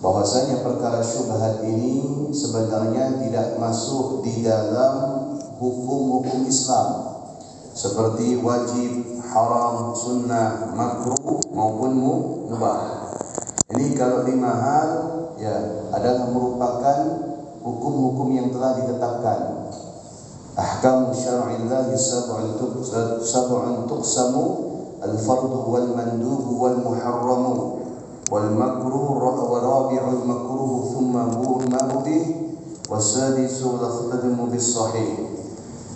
bahwasanya perkara syubhat ini sebenarnya tidak masuk di dalam hukum-hukum Islam seperti wajib, haram, sunnah, makruh maupun mubah. Ini kalau 5 hal ya adalah merupakan hukum-hukum yang telah ditetapkan. Ahkam syar'illah sab'un tuqsamu al-fardu wal mandubu wal muharramu wal makruh wa rabi'ul makruh thumma ma'u bih wasadisu laqtadimu bis sahih.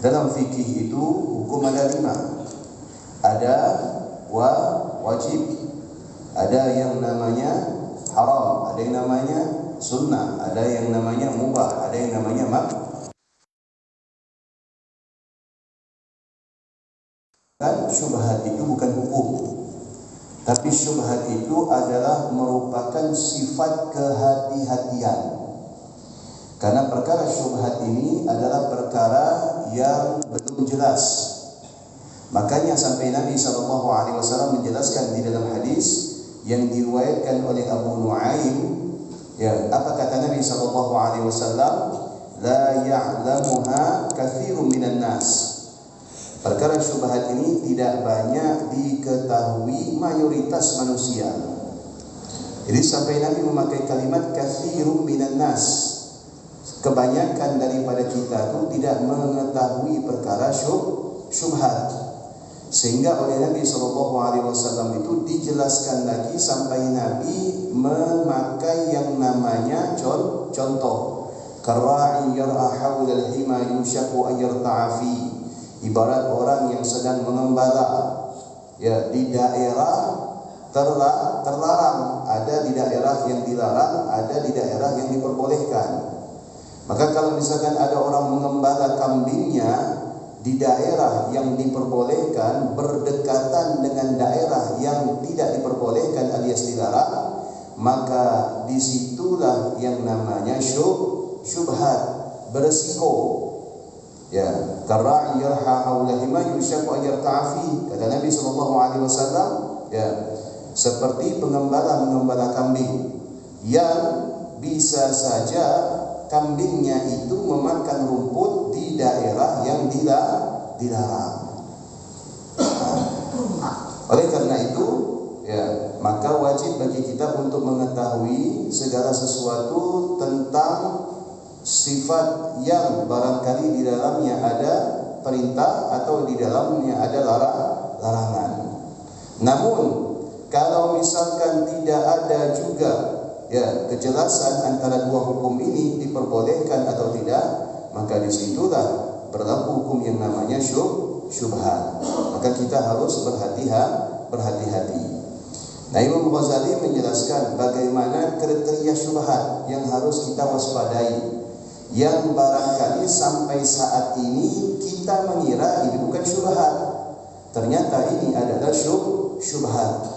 Dalam fikih itu hukum ada 5. Ada wajib, ada yang namanya haram, ada yang namanya sunnah, ada yang namanya mubah, ada yang namanya makruh. Dan syubhat itu bukan hukum, tapi syubhat itu adalah merupakan sifat kehati-hatian. Karena perkara syubhat ini adalah perkara yang belum jelas. Makanya sampai Nabi SAW menjelaskan di dalam hadis yang diriwayatkan oleh Abu Nuaim, ya, apa kata Nabi SAW? La ya'lamuha katsirun minan nas. Perkara syubhat ini tidak banyak diketahui mayoritas manusia. Jadi sampai Nabi memakai kalimat katsirun minan nas. Kebanyakan daripada kita itu tidak mengetahui perkara syubhat. Sehingga oleh Nabi SAW itu dijelaskan lagi sampai Nabi memakai yang namanya contoh. Karra'i yar'a hawlal hima yushaku an yarta'a fi. Ibarat orang yang sedang mengembala ya di daerah terlarang, ada di daerah yang dilarang, ada di daerah yang diperbolehkan. Maka kalau misalkan ada orang mengembala kambingnya di daerah yang diperbolehkan berdekatan dengan daerah yang tidak diperbolehkan alias dilarang, maka disitulah yang namanya syubhat, beresiko. Ya, karra'i yarha haula hima yushaku an yarta'a fi. Kata Nabi SAW, ya, seperti pengembala kambing yang bisa saja kambingnya itu memakan rumput di daerah yang dilarang. Oleh karena itu, ya, maka wajib bagi kita untuk mengetahui segala sesuatu tentang sifat yang barangkali di dalamnya ada perintah atau di dalamnya ada larangan. Namun kalau misalkan tidak ada juga ya kejelasan antara dua hukum ini diperbolehkan atau tidak, maka disitulah berlaku hukum yang namanya syubhat. Maka kita harus berhati-hati. Nah, Imam Ghazali menjelaskan bagaimana kriteria syubhat yang harus kita waspadai, yang barangkali sampai saat ini kita mengira ini bukan syubhat, ternyata ini adalah syubhat.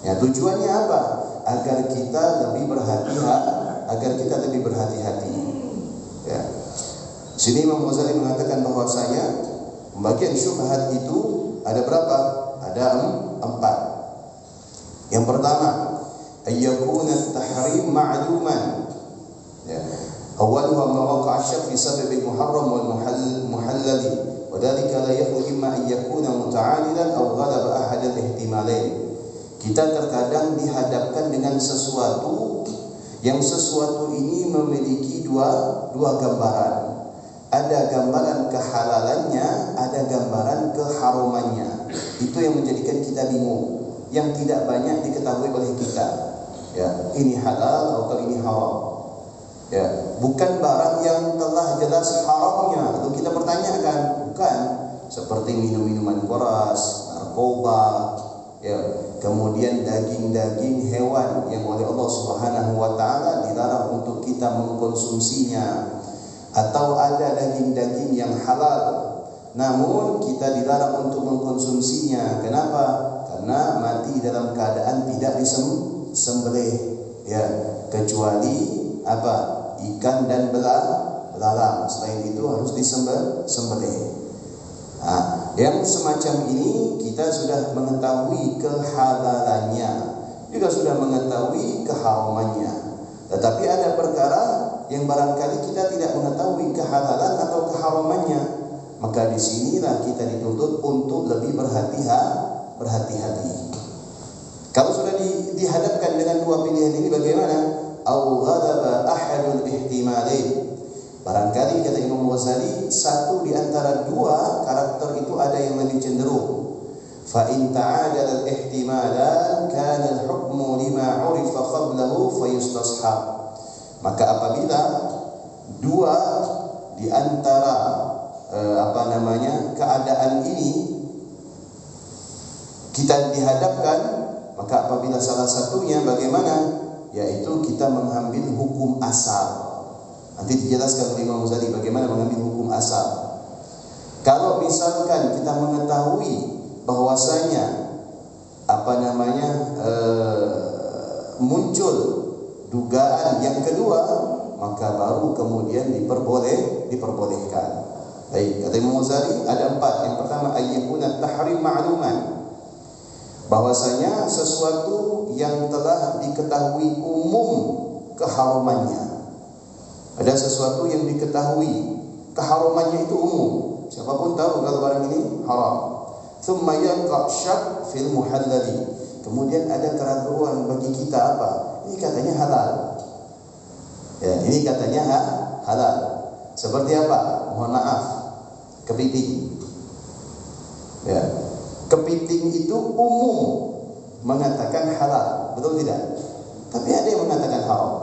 Ya, tujuannya apa? Agar kita lebih berhati-hati. Ya. Sini Imam Ghazali mengatakan bahwasanya pembagian syubhat itu ada berapa? Ada 4. Yang pertama, ayyakuna at-tahrim ma'luman. Ya. Awwaluha ma waqa'a asy-syarr fi sabab al-muharram wal muhallal, wa dhalika la yakhlu imma an yakuna muta'alilan aw ghalaba ahad al-ihtimalain. Kita terkadang dihadapkan dengan sesuatu yang sesuatu ini memiliki dua gambaran. Ada gambaran kehalalannya, ada gambaran keharumannya. Itu yang menjadikan kita bingung, yang tidak banyak diketahui oleh kita. Ya, ini halal atau ini haram. Ya, bukan barang yang telah jelas haramnya lalu kita pertanyakan, bukan. Seperti minum-minuman keras, narkoba, ya, kemudian daging-daging hewan yang oleh Allah Subhanahu wa taala dilarang untuk kita mengkonsumsinya, atau ada daging-daging yang halal namun kita dilarang untuk mengkonsumsinya. Kenapa? Karena mati dalam keadaan tidak disembelih, ya, kecuali apa? Ikan dan belalang. Selain itu harus disembelih. Nah, yang semacam ini kita sudah mengetahui kehalalannya, juga sudah mengetahui keharamannya. Tetapi ada perkara yang barangkali kita tidak mengetahui kehalalan atau keharamannya, maka di sinilah kita dituntut untuk lebih berhati-hati. Kalau sudah dihadapkan dengan dua pilihan ini bagaimana? Au ghadaba ahadul ihtimalain. Barangkali kata Imam Ghazali, satu di antara dua karakter itu ada yang lebih cenderung. Fa in ta'adala al-ihtimalan kana al-hukmu lima 'urifa qablahu fayustashab. Maka apabila dua di antara keadaan ini kita dihadapkan, maka apabila salah satunya bagaimana? Yaitu kita mengambil hukum asal. Nanti dijelaskan oleh Imam Ghazali bagaimana mengambil hukum asal. Kalau misalkan kita mengetahui bahwasanya muncul dugaan yang kedua, maka baru kemudian diperbolehkan. Baik, kata Imam Ghazali ada 4. Yang pertama, ayyakuna tahrim ma'luman, bahwasanya sesuatu yang telah diketahui umum keharamannya. Ada sesuatu yang diketahui keharamannya itu umum, siapapun tahu kalau barang ini haram. Thumma yaqa syak fil muhallali. Kemudian ada keraguan bagi kita apa? Ini katanya halal. Ya, ini katanya halal. Seperti apa? Mohon maaf, kepiting. Ya, kepiting itu umum mengatakan halal, betul tidak? Tapi ada yang mengatakan haram.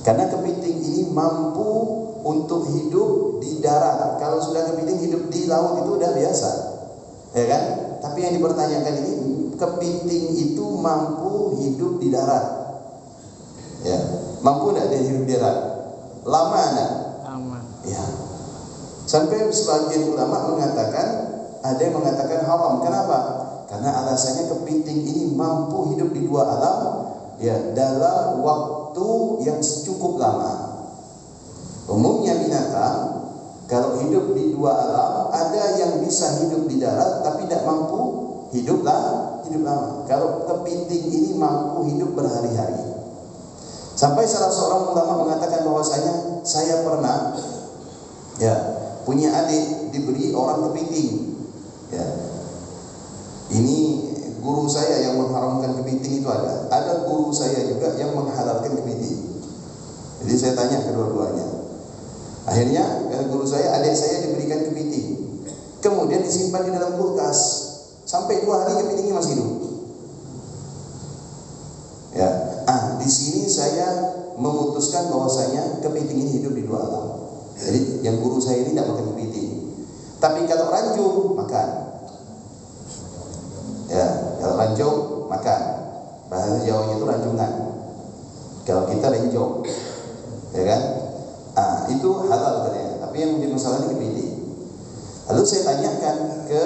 Karena kepiting ini mampu untuk hidup di darat. Kalau sudah kepiting hidup di laut itu udah biasa, ya kan? Tapi yang dipertanyakan ini, kepiting itu mampu hidup di darat, ya? Mampu tidak dia hidup di darat? Lama enggak? Lama. Ya. Sampai sebagian ulama mengatakan, ada yang mengatakan haram. Kenapa? Karena alasannya kepiting ini mampu hidup di dua alam, ya, dalam waktu yang cukup lama. Umumnya binatang kalau hidup di dua alam, ada yang bisa hidup di darat tapi tidak mampu hidup lama. Kalau kepiting ini mampu hidup berhari-hari. Sampai salah seorang ulama mengatakan bahwasanya saya pernah, ya, punya adik diberi orang kepiting. Ya. Ini guru saya yang mengharamkan kepiting itu ada. Ada guru saya juga yang menghalalkan kepiting. Jadi saya tanya kedua-duanya. Akhirnya guru saya, adik saya diberikan kepiting. Kemudian disimpan di dalam kulkas. Sampai 2 hari kepitingnya masih hidup. Ya. Di sini saya memutuskan bahwasanya kepiting ini hidup di dua alam. Jadi yang guru saya ini tidak makan kepiting. Tapi kalau ranjung makan. Ya, kalau ranjung makan. Bahasa Jawanya itu ranjungan. Kalau kita renjong, ya kan? Itu halal katanya. Tapi yang menjadi masalah ini kepiting. Lalu saya tanyakan ke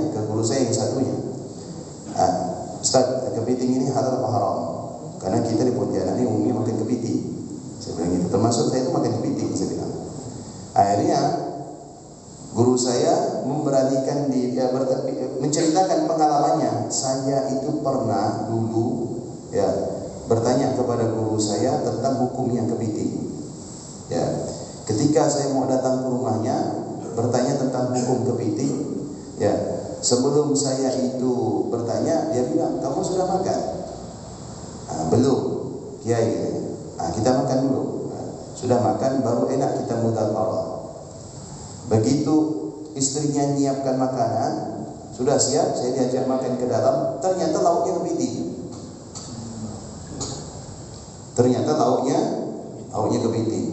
ke guru saya yang satunya. Ustaz, kepiting ini halal apa haram? Karena kita di Pontianak ini umumnya makan kepiting. Saya bilang gitu. Termasuk saya itu makan kepiting, saya bilang. Akhirnya guru saya memberanikan menceritakan pengalamannya. Saya itu pernah dulu, ya, bertanya kepada guru saya tentang hukumnya kepiting. Ya, ketika saya mau datang ke rumahnya bertanya tentang hukum kepiting, ya, sebelum saya itu bertanya, dia bilang, kamu sudah makan? Belum, kiai. Kita makan dulu. Sudah makan baru enak kita mudzakarah. Begitu istrinya nyiapkan makanan, sudah siap, saya diajak makan ke dalam, ternyata lauknya kepiting. Lauknya kepiting.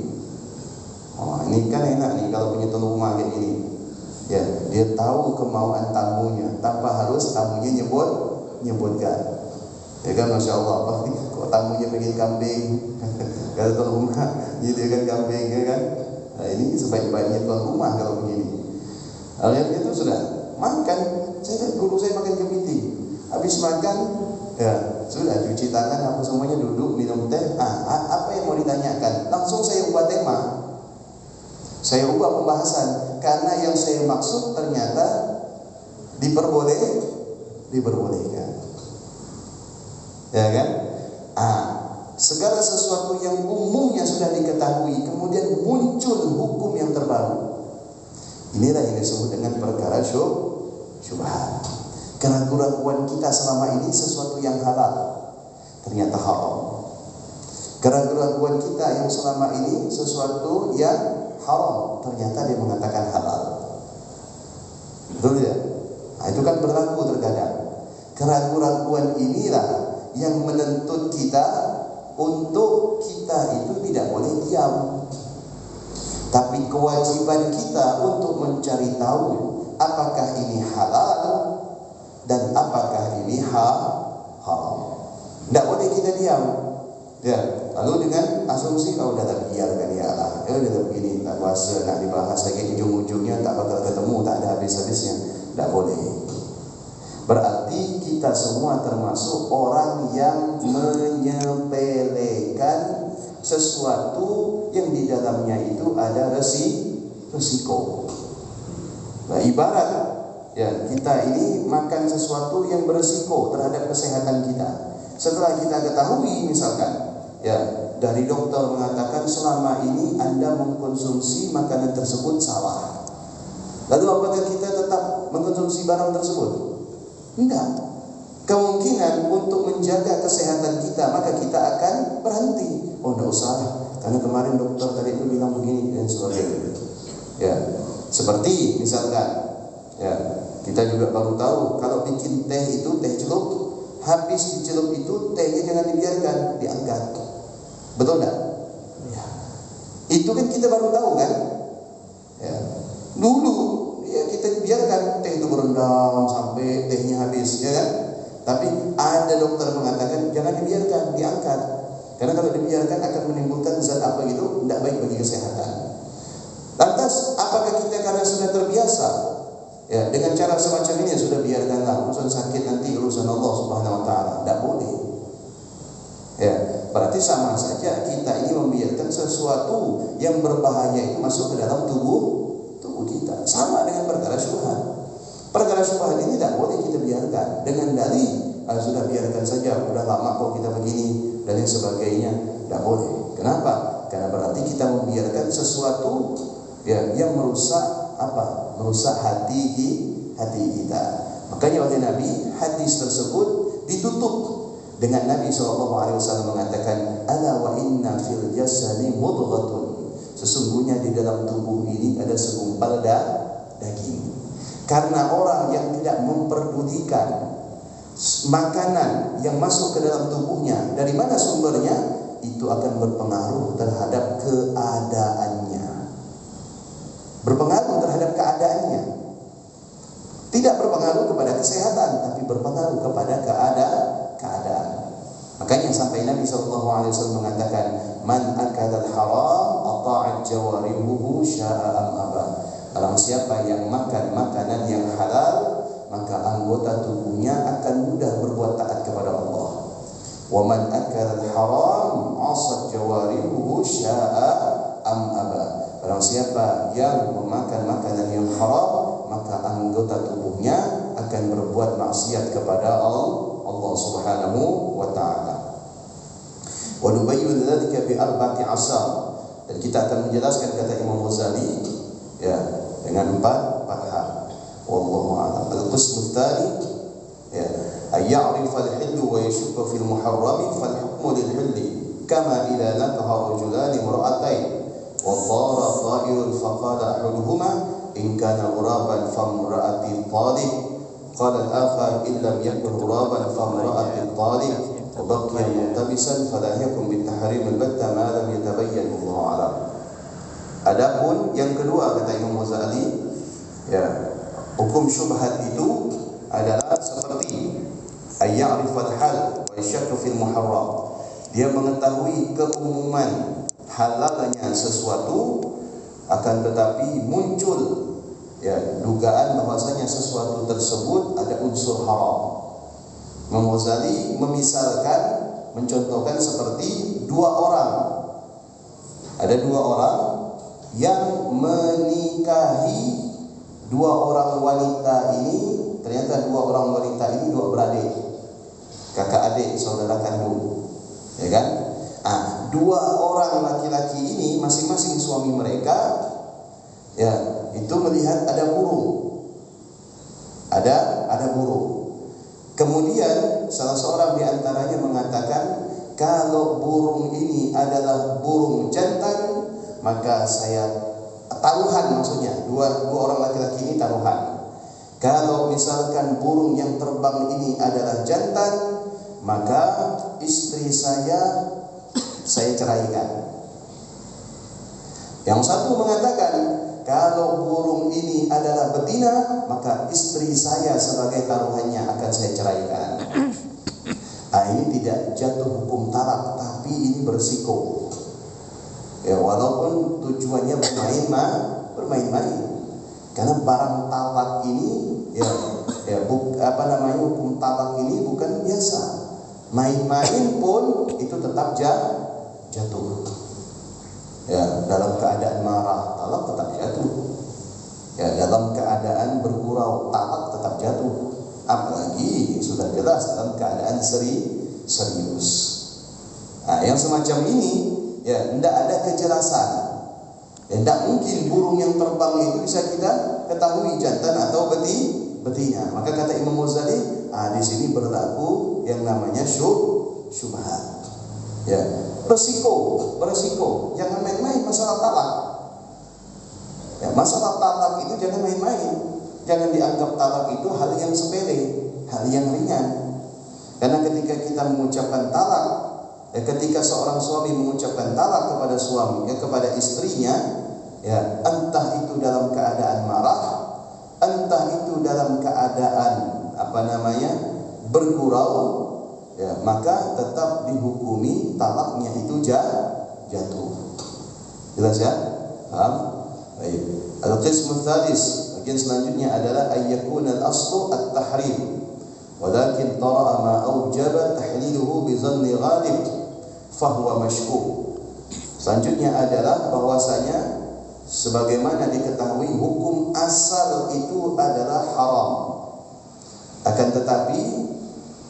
Ini kan enak nih kalau punya tuan rumah kayak gini. Ya, dia tahu kemauan tamunya tanpa harus tamunya nyebutkan. Ya kan, Masya Allah, kok tamunya pengen kambing. Kalau tuan rumah nyediakan kambing, ya kan? Nah, ini sebaik-baiknya tuan rumah kalau begini. Akhirnya itu sudah makan. Guru saya makan kepiting. Habis makan, ya sudah cuci tangan, apa semuanya, duduk minum teh. Apa yang mau ditanyakan? Langsung saya ubah tema. Saya ubah pembahasan karena yang saya maksud ternyata diperbolehkan. Ya kan? segala sesuatu yang umumnya sudah diketahui kemudian muncul hukum yang terbaru. Inilah yang disebut dengan perkara syubhat. Keraguan kita selama ini sesuatu yang halal ternyata haram. Keraguan kita yang selama ini sesuatu yang haram ternyata dia mengatakan halal. Betul ya? Nah, itu kan berlaku terkadang. Keraguan inilah yang menuntut kita untuk kita itu tidak boleh diam. Tapi kewajiban kita untuk mencari tahu apakah ini halal dan apakah ini haram. Tidak boleh kita diam. Ya, lalu dengan asumsi udah tak biarkan ya Allah. Udah tak begini, tak kuasa nak dibahas lagi, ujung-ujungnya tak bakal ketemu, tak ada habis-habisnya. Tidak boleh. Berarti kita semua termasuk orang yang menyepelekan sesuatu yang di dalamnya itu ada resiko. Nah, ibarat ya, kita ini makan sesuatu yang beresiko terhadap kesehatan kita. Setelah kita ketahui misalkan ya, dari dokter mengatakan selama ini Anda mengkonsumsi makanan tersebut salah. Lalu apakah kita tetap mengkonsumsi barang tersebut? Tidak. Kemungkinan untuk menjaga kesehatan kita maka kita akan berhenti. Oh, tidak usah, karena kemarin dokter tadi itu bilang begini dan sebagainya. Ya, seperti misalkan ya, kita juga baru tahu kalau bikin teh itu teh celup, habis dicelup itu tehnya jangan dibiarkan, diangkat. Betul enggak? Ya. Itu kan kita baru tahu kan? Ya. Dulu ya kita biarkan teh itu berendam sampai tehnya habis, ya kan? Tapi ada dokter mengatakan jangan dibiarkan, diangkat. Karena kalau dibiarkan akan menimbulkan zat apa gitu, tidak baik bagi kesehatan. Lantas apakah kita karena sudah terbiasa ya dengan cara semacam ini sudah biarkanlah, urusan sakit nanti urusan Allah Subhanahu wa taala? Tidak boleh. Ya, berarti sama saja kita ini membiarkan sesuatu yang berbahaya itu masuk ke dalam tubuh kita. Sama dengan perkara syubhat. Perkara syubhat ini tidak boleh kita biarkan dengan dalih sudah biarkan saja, udah lama kok kita begini dan lain sebagainya. Tidak boleh. Kenapa? Karena berarti kita membiarkan sesuatu ya yang merusak apa? Merusak hati kita. Makanya oleh Nabi hadis tersebut ditutup dengan Nabi SAW mengatakan, ala wa inna fil jasadi mudghatun. Sesungguhnya di dalam tubuh ini ada segumpal daging. Karena orang yang tidak memperdulikan makanan yang masuk ke dalam tubuhnya, dari mana sumbernya, itu akan berpengaruh terhadap keadaannya. Berpengaruh terhadap keadaannya. Tidak berpengaruh kepada kesehatan, tapi berpengaruh kepada keadaan. Makanya sampai Nabi SAW mengatakan, man akala al-haram ata'at jawarihuhu sya'a am aba. Barang siapa yang makan makanan yang halal, maka anggota tubuhnya akan mudah berbuat taat kepada Allah. Wa man akala al-haram 'asat jawarihuhu sya'a am aba. Barang siapa yang memakan makanan yang haram, maka anggota tubuhnya akan berbuat maksiat kepada Allah Subhanahu wa taala. Wa nubayyin dzalika bi arba'ati asar. Dan kita akan menjelaskan kata Imam Ghazali ya dengan empat hal. Wallahu a'lam. Al-qism tsani ya ay ya'rif al-hill wa yashuk fi al-muharram fal hukmu lil-hill kama idza nakaha rajulan imra'atayn wa dhara dha'irun faqala ahaduhuma in kana ghuraban famra'ati talib qala al-akhar in lam yakun ghuraban famra'ati talib wa baqiya mutabisan fala yakum bitahrim al-batta ma lam yatabayyan Allahu a'lam. Adapun yang kedua kata Imam Ghazali ya, hukum syubhat itu adalah seperti ayya'rifal hal wa yashakku fil muharram. Dia mengetahui keumuman halalnya sesuatu, akan tetapi muncul ya dugaan bahwasanya sesuatu tersebut ada unsur haram. Imam Ghazali memisalkan, mencontohkan seperti dua orang. Ada dua orang yang menikahi dua orang wanita ini. Ternyata dua orang wanita ini dua beradik, kakak adik, saudara kandung, ya kan? dua orang laki-laki ini masing-masing suami mereka ya itu melihat ada burung. Ada burung. Kemudian salah seorang di antaranya mengatakan, kalau burung ini adalah burung jantan, maka saya taruhan, maksudnya dua orang laki-laki ini taruhan. Kalau misalkan burung yang terbang ini adalah jantan, maka istri saya ceraikan. Yang satu mengatakan, kalau burung ini adalah betina, maka istri saya sebagai taruhannya akan saya ceraikan. Ini tidak jatuh hukum talak, tapi ini bersiko. Ya, walaupun tujuannya bermain-main. Karena barang talak ini hukum talak ini bukan biasa. Main-main pun itu tetap jatuh. Ya, dalam keadaan marah talak tetap jatuh. Ya, dalam keadaan bergurau talak tetap jatuh. Apalagi sudah jelas dalam keadaan serius. Nah, yang semacam ini ya tidak ada kejelasan. Ya, tidak mungkin burung yang terbang itu bisa kita ketahui jantan atau betina. Maka kata Imam Ghazali, di sini berlaku yang namanya syubhat. Ya, beresiko. Jangan main-main masalah talak. Ya, masalah talak itu jangan main-main. Jangan dianggap talak itu hal yang sepele, hal yang ringan. Karena ketika kita mengucapkan talak, ketika seorang suami mengucapkan talak kepada istrinya, ya, entah itu dalam keadaan marah, entah itu dalam keadaan bergurau, ya, maka tetap dihukumi talaknya itu jatuh. Jelas ya? Paham? Baik. Al-qismu tsadis, bagian selanjutnya adalah ayyakuna al-aslu at-tahrim, walakin tara'a ma awjaba tahliluhu bi dhanni ghalib fahuwa mashkuk. Selanjutnya adalah bahwasanya sebagaimana diketahui hukum asal itu adalah haram. Akan tetapi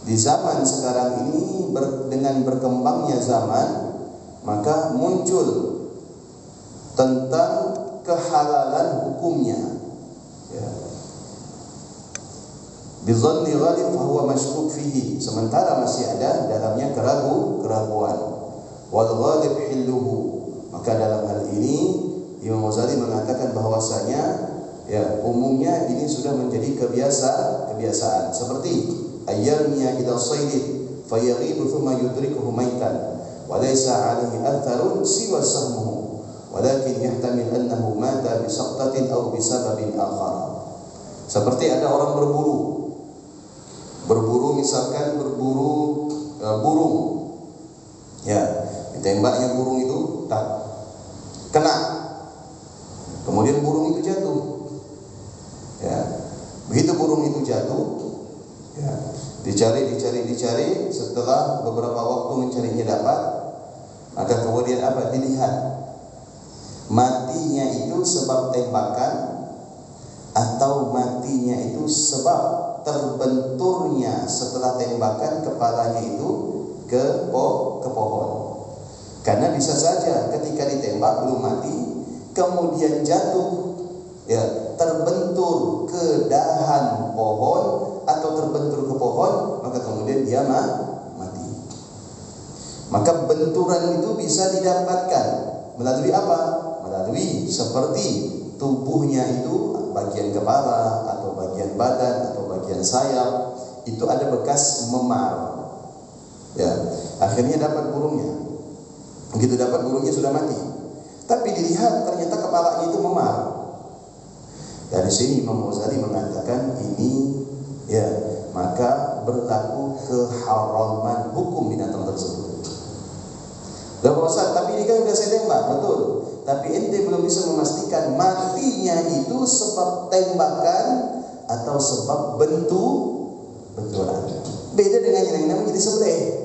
di zaman sekarang ini dengan berkembangnya zaman, maka muncul tentang kehalalan hukumnya. Ya. Bizanni ghalib fahuwa mashkuk fihi, sementara masih ada dalamnya keraguan. Wal ghalib hilluhu, maka dalam hal ini Imam Ghazali mengatakan bahwasanya ya umumnya ini sudah menjadi kebiasaan seperti ayyarmiya ila saydin fayaghibu thumma yudrikuhu maitan wa laysa alayhi atharun siwa sahmuhu walakin yahtamil annahu mata bi saqtatin aw bi sababin akhar. Seperti ada orang berburu misalkan burung, ya, ditembaknya burung itu tak kena, kemudian burung itu jatuh. Ya, begitu burung itu jatuh, ya, dicari. Setelah beberapa waktu mencarinya dapat, maka kemudian dilihat matinya itu sebab tembakan atau matinya itu sebab terbenturnya setelah tembakan kepalanya itu ke pohon. Karena bisa saja ketika ditembak belum mati, kemudian jatuh, ya, terbentur ke dahan pohon atau terbentur ke pohon, maka kemudian dia mati. Maka benturan itu bisa didapatkan melalui apa? Melalui seperti tubuhnya itu, bagian kepala atau bagian badan atau bagian sayap itu ada bekas memar. Ya, akhirnya dapat burungnya. Begitu dapat burungnya sudah mati. Tapi dilihat ternyata kepalanya itu memar. Dari sini Imam Ghazali mengatakan ini, ya, maka berlaku keharaman hukum binatang tersebut. Loh Ustaz, tapi ini kan sudah saya tembak, betul. Tapi ente belum bisa memastikan matinya itu sebab tembakan atau sebab benturan. Beda dengan yang namanya disembelih.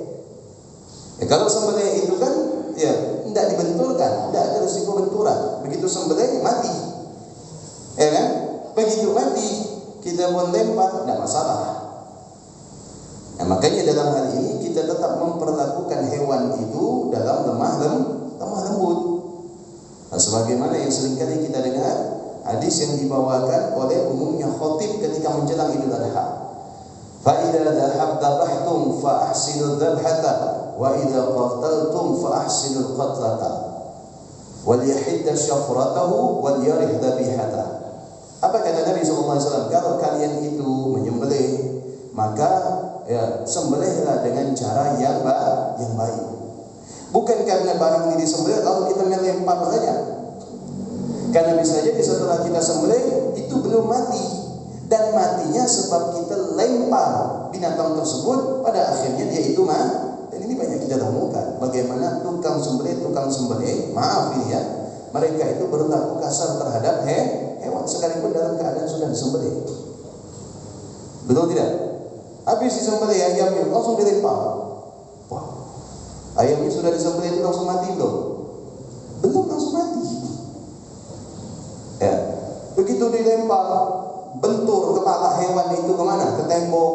Ya, kalau sembelih itu kan ya tidak dibenturkan, tidak ada risiko benturan. Begitu sembelih mati, ya kan? Begitu mati kita pun lempar, tidak masalah. Nah, makanya dalam hal ini kita tetap memperlakukan hewan itu dalam lemah Sebagaimana yang seringkali kita dengar hadis yang dibawakan oleh umumnya khatib ketika menjelang Idul Adha. Fa idza dhabhtum fa ahsinul dhabhata wa idza qataltum fa ahsinul qatlata wal yahidda syafratahu wal yarih dhabihata. Apa kata Nabi SAW? Kalau kalian itu menyembelih, maka sembelihlah dengan cara yang baik. Bukan karena barang ini disembelih lalu kita melempar saja. Karena bisa jadi setelah kita sembelih itu belum mati, dan matinya sebab kita lempar binatang tersebut, pada akhirnya dia itu mati. Dan ini banyak kita temukan bagaimana tukang sembelih, maaf ini ya, mereka itu berlaku kasar terhadap hewan sekalipun dalam keadaan sudah disembelih. Betul tidak? Habis disembelih ayamnya langsung dilempar. Wah, ayamnya sudah disembelih itu langsung mati belum? Belum langsung mati. Ya, begitu dilempar, bentur kepala hewan itu kemana? Ke tembok,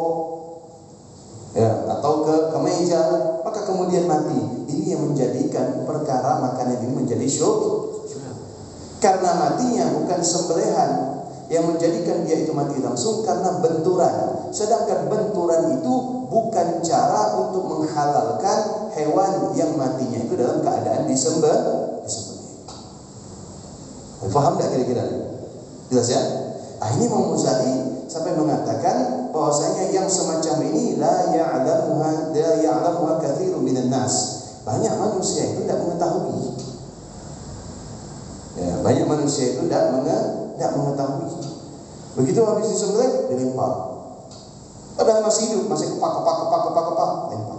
ya, atau ke meja, maka kemudian mati. Ini yang menjadikan perkara makanan ini menjadi syubhat. Karena matinya bukan sembelihan yang menjadikan dia itu mati langsung, karena benturan. Sedangkan benturan itu bukan cara untuk menghalalkan hewan yang matinya itu dalam keadaan disembelih. Faham tak kira-kira? Jelas ya? Ini Imam Ghazali sampai mengatakan bahwasanya yang semacam ini la ya'lamuha katsirun minan nas. Banyak manusia itu tidak mengetahui. Ya, banyak manusia itu tidak mengetahui. Begitu habis disembelih dilempar. Padahal masih hidup, masih kepak, lempar.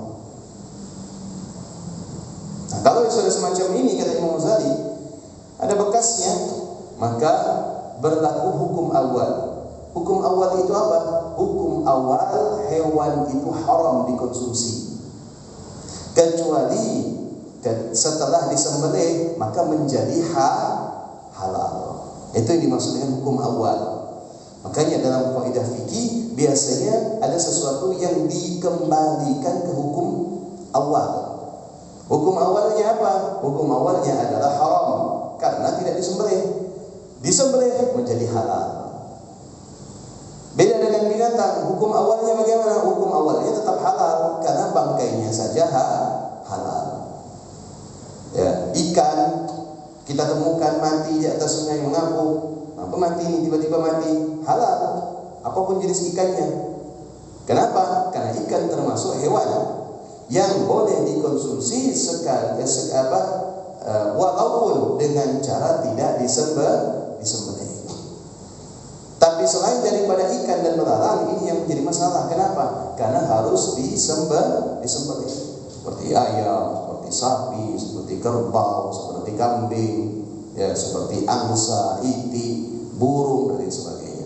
Nah, kalau sudah semacam ini kata Imam Ghazali, ada bekasnya, maka berlaku hukum awal. Hukum awal itu apa? Hukum awal hewan itu haram dikonsumsi, kecuali setelah disembelih maka menjadi halal. Itu yang dimaksud dengan hukum awal. Makanya dalam kaidah fikih biasanya ada sesuatu yang dikembalikan ke hukum awal. Hukum awalnya apa? Hukum awalnya adalah haram karena tidak disembelih. Disembelih menjadi halal. Beda dengan binatang. Hukum awalnya bagaimana? Hukum awalnya tetap halal karena bangkainya saja halal. Ya, ikan kita temukan mati di atas sungai mengapung. Apa mati ini tiba-tiba mati? Halal. Apapun jenis ikannya. Kenapa? Karena ikan termasuk hewan yang boleh dikonsumsi walaupun dengan cara tidak disembelih. Tapi selain daripada ikan dan belalang, ini yang menjadi masalah. Kenapa? Karena harus disembelih. Seperti ayam, seperti sapi, seperti kerbau, seperti kambing, ya, seperti angsa, itik, burung dan sebagainya.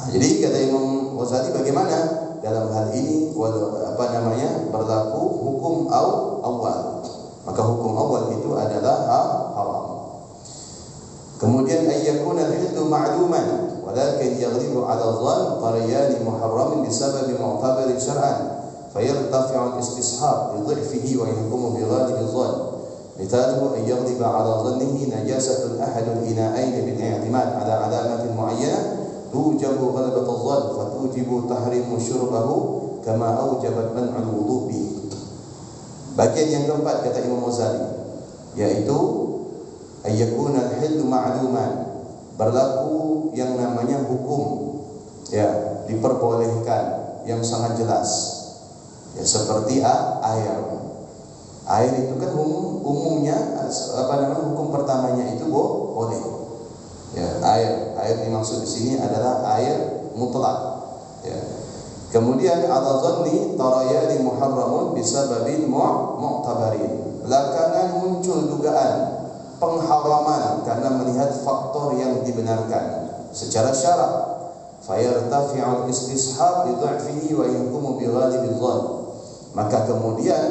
Nah, jadi kata Imam Ghazali bagaimana dalam hal ini berlaku hukum awal. Maka hukum awal itu adalah haram. Kemudian ayyakuna al-hillu ma'luman walakin yaghlibu 'ala dhann qaryan muharram bisabab mu'tabar syar'an fayartafi'u al-istishab li dha'fihi wa yahkumu bi ghalib dhann. Mithaluhu an yaghliba 'ala dhannihi najasatu ahad al-ina'ain bil i'timad 'ala 'alamatin mu'ayyanah tujibu ghalabat dhann fatujibu tahrimu syurbahu kama aujabat man'ul wudu' bihi. Bagian yang keempat kata Imam Ghazali, yaitu ayyakuna al-hillu ma'luman, berlaku yang namanya hukum, ya, diperbolehkan yang sangat jelas, ya, seperti air. Air itu kan umumnya hukum pertamanya itu boleh. Ya, air dimaksud di sini adalah air mutlak. Ya. Kemudian ala dhanni tarayani muharramun bisababin mu'tabarin. Belakangan muncul dugaan pengharaman karena melihat faktor yang dibenarkan secara syarak. Fayartafi'u al-istishab li dha'fihi wa yahkumu bi ghalibi dhann. Maka kemudian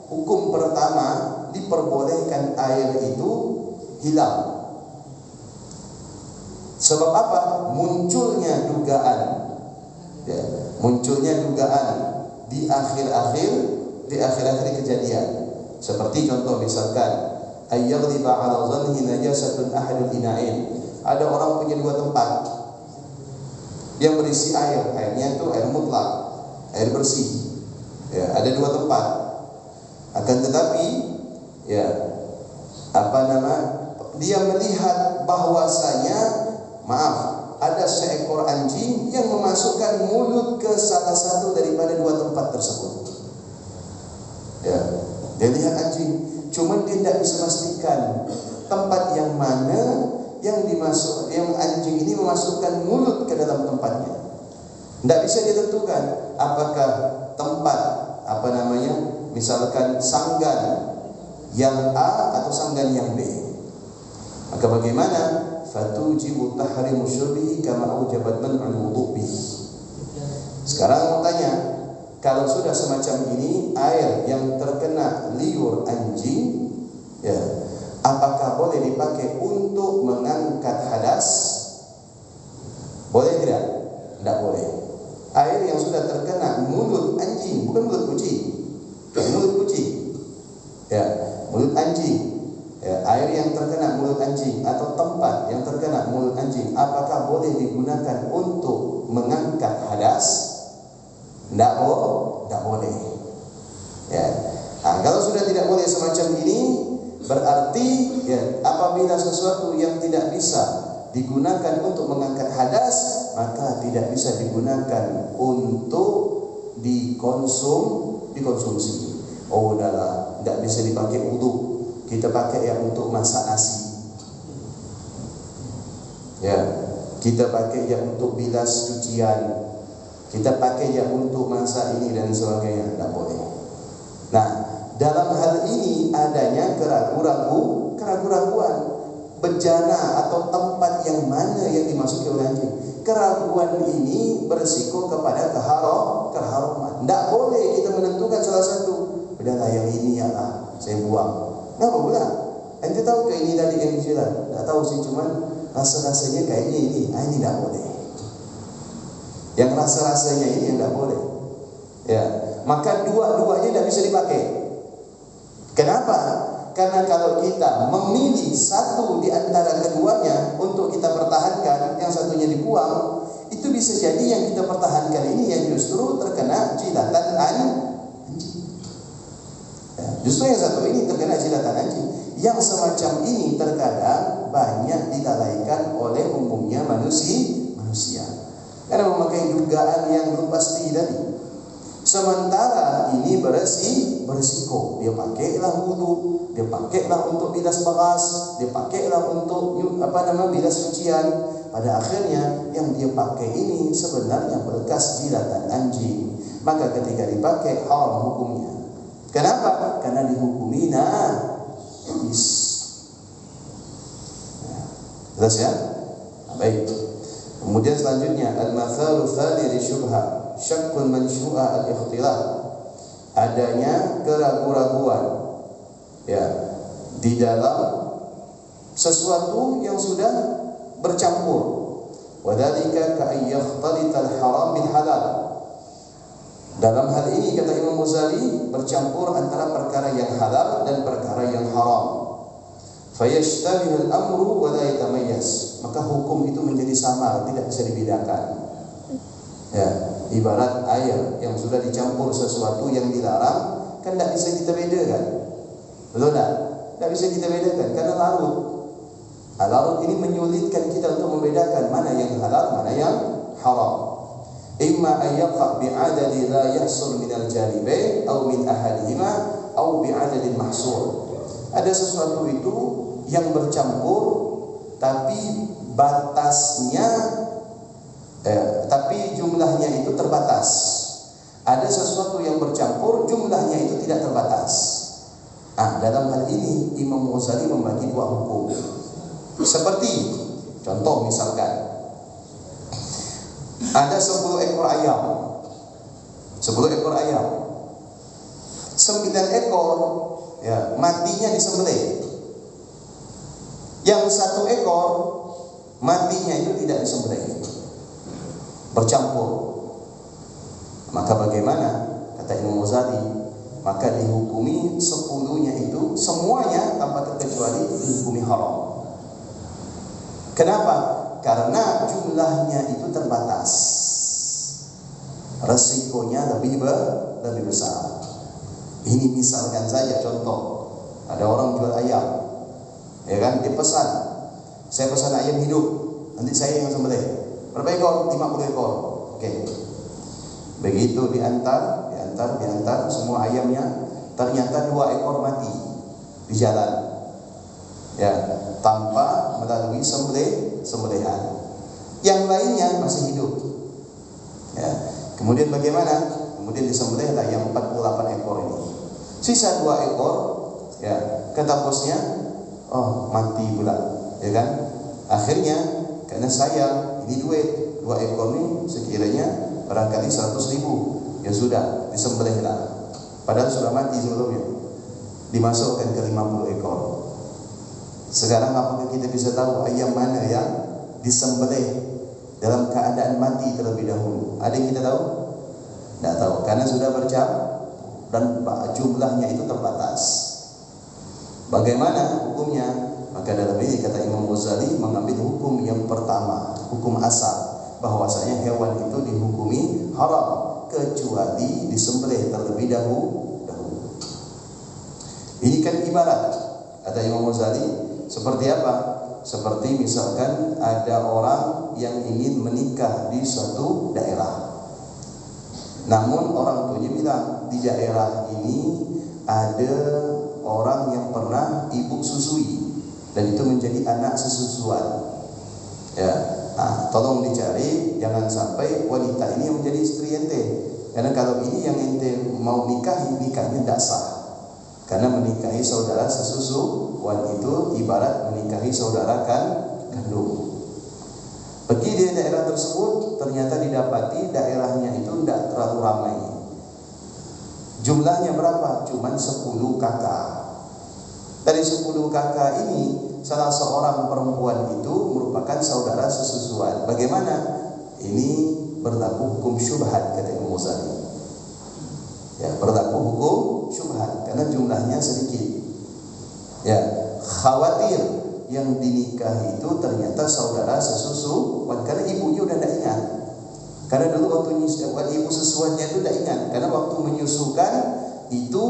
hukum pertama diperbolehkan air itu hilang. Sebab apa? Munculnya dugaan. Ya, munculnya dugaan di akhir-akhir kejadian. Seperti contoh misalkan ayyaghliba ala dhanhi najasatun ahadul ina'in. Ada orang punya dua tempat yang berisi air, airnya itu air mutlak, air bersih. Ya, ada dua tempat. Akan tetapi ya dia melihat bahwasanya ada seekor anjing yang memasukkan mulut ke salah satu daripada dua tempat tersebut. Ya, dia lihat anjing, cuma dia tidak bisa pastikan tempat yang mana yang anjing ini memasukkan mulut ke dalam tempatnya. Tidak bisa ditentukan apakah tempat misalkan sanggan yang A atau sanggan yang B. Maka bagaimana? Fatujibu tahrimu syurbihi kama aujabat man'ul wudu' bihi. Sekarang mau tanya, kalau sudah semacam ini air yang terkena liur anjing, ya, apakah boleh dipakai untuk mengangkat hadas? Boleh tidak? Tidak boleh. Air yang sudah terkena mulut anjing, bukan mulut kucing. Mulut kucing. Ya, mulut anjing. Ya, air yang terkena mulut anjing atau tempat yang terkena mulut anjing, apakah boleh digunakan untuk mengangkat hadas? Tidak boleh. Ya. Nah, kalau sudah tidak boleh semacam ini, berarti ya, apabila sesuatu yang tidak bisa digunakan untuk mengangkat hadas, maka tidak bisa digunakan untuk dikonsumsi. Oh, udahlah, tidak bisa dipakai wudu. Kita pakai yang untuk masak nasi. Ya, kita pakai yang untuk bilas cucian. Kita pakai yang untuk masak ini dan sebagainya. Tidak boleh. Nah, dalam hal ini adanya keraguan, bejana atau tempat yang mana yang dimasuki oleh anjing. Keraguan ini berisiko kepada keharuman. Tidak boleh kita menentukan salah satu. Udahlah, yang ini ya lah, saya buang. Kenapa pula? Ente tahu ke ini tadi yang dijilat? Tak tahu sih, cuman rasa-rasanya kayaknya ini. Ini tak boleh. Yang rasa-rasanya ini yang tak boleh. Ya, maka dua-duanya tidak bisa dipakai. Kenapa? Karena kalau kita memilih satu di antara keduanya untuk kita pertahankan, yang satunya dibuang, itu bisa jadi yang kita pertahankan ini yang justru terkena jilatan anjing. Justru yang satu ini terkena jilatan anjing. Yang semacam ini terkadang banyak dilalaikan oleh umumnya manusia. Karena memakai dugaan yang belum pasti tadi. Sementara ini berisiko. Dia pakailah wudu, dia pakailah untuk bilas beras, dia pakailah untuk bilas cucian. Pada akhirnya yang dia pakai ini sebenarnya bekas jilatan anjing. Maka ketika dipakai haram hukumnya. Kenapa? Karena dihukumi najis. Jelas ya? Baik. Kemudian selanjutnya al-mathalu tsani li syubha syakkun manshu'a al-ikhtilaf. Adanya keraguan-raguan ya di dalam sesuatu yang sudah bercampur. Wa dzalika ka ayyakhtalital haram bil halal. Dalam hal ini kata Imam Ghazali bercampur antara perkara yang halal dan perkara yang haram. Fayashtabihul amru wa la yatamayyaz. Maka hukum itu menjadi samar, tidak bisa dibedakan. Ya, ibarat air yang sudah dicampur sesuatu yang dilarang, kan tidak bisa kita bedakan. Betul tak? Tidak bisa kita bedakan karena larut. Larut ini menyulitkan kita untuk membedakan mana yang halal, mana yang haram. Imma ayyaqa bi'adadi la yahsul minal janibain atau min ahadihima atau bi'adadin mahsur. Ada sesuatu itu yang bercampur tapi batasnya tapi jumlahnya itu terbatas. Ada sesuatu yang bercampur jumlahnya itu tidak terbatas. Dalam hal ini Imam Ghazali membagi dua hukum. Seperti contoh misalkan ada 10 ekor ayam. 10 ekor ayam. 9 ekor ya, matinya disembelih. Yang 1 ekor matinya itu tidak disembelih. Bercampur. Maka bagaimana? Kata Imam Ghazali, maka dihukumi 10-nya itu semuanya tanpa terkecuali kecuali dihukumi haram. Kenapa? Karena jumlahnya itu terbatas, resikonya lebih besar. Ini misalkan saja contoh, ada orang jual ayam, ya kan? Dia pesan, saya pesan ayam hidup, nanti saya yang sembelih. Berapa ekor? 50 ekor. Oke. Begitu diantar semua ayamnya, ternyata 2 ekor mati di jalan, ya, tanpa melalui sembelihan. Yang lainnya masih hidup, ya. Kemudian bagaimana? Kemudian disembelihlah yang 48 ekor ini. Sisa 2 ekor, ya, kata bosnya, oh mati pula, ya kan? Akhirnya karena sayang, ini duit, 2 ekor ini sekiranya barangkali 100.000, ya sudah disembelihlah. Padahal sudah mati sebelumnya, dimasukkan ke 50 ekor. Sekarang apakah kita bisa tahu ayam mana yang disembelih dalam keadaan mati terlebih dahulu? Ada yang kita tahu? Tidak tahu, karena sudah bercampur dan jumlahnya itu terbatas. Bagaimana hukumnya? Maka dalam ini kata Imam Ghazali mengambil hukum yang pertama, hukum asal, bahwasanya hewan itu dihukumi haram kecuali disembelih terlebih dahulu. Ini kan ibarat, kata Imam Ghazali, seperti apa? Seperti misalkan ada orang yang ingin menikah di suatu daerah. Namun orang tuanya bilang, di daerah ini ada orang yang pernah ibu susui dan itu menjadi anak sesusuan. Ya, tolong dicari, jangan sampai wanita ini yang menjadi istri ente. Karena kalau ini yang ente mau nikahi, nikahnya tidak sah. Karena menikahi saudara sesusuan itu ibarat menikahi saudara kandung. Pergi di daerah tersebut, ternyata didapati daerahnya itu tidak terlalu ramai. Jumlahnya berapa? Cuman 10 kakak. Dari 10 kakak ini, salah seorang perempuan itu merupakan saudara sesusuan. Bagaimana? Ini berlaku hukum syubhat, kata Imam Ghazali. Ya, berlaku hukum syubhat karena jumlahnya sedikit. Ya, khawatir yang dinikahi itu ternyata saudara sesusuan, karena ibunya udah tidak ingat. Karena dulu waktu ibu sesusuannya itu tidak ingat, karena waktu menyusukan itu